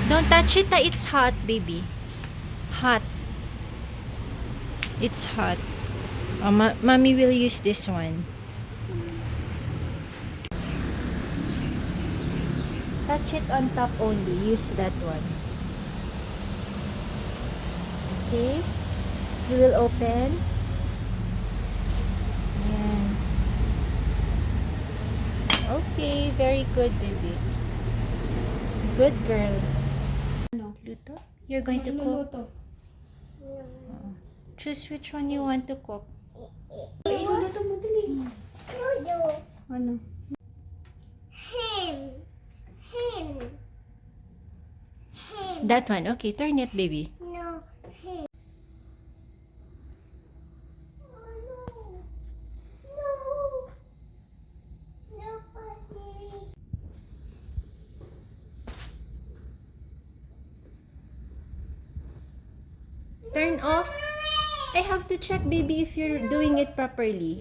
Don't touch it. It's hot, baby. Hot. It's hot. Oh, mommy will use this one. Touch it on top only. Use that one. Okay. You will open. Yan. Okay. Very good, baby. Good girl. Luto? You're going to cook? Choose which one you want to cook. Iluluto mo din eh. Ano? That one. Okay, turn it, baby. No. Turn off. I have to check, baby, if you're doing it properly.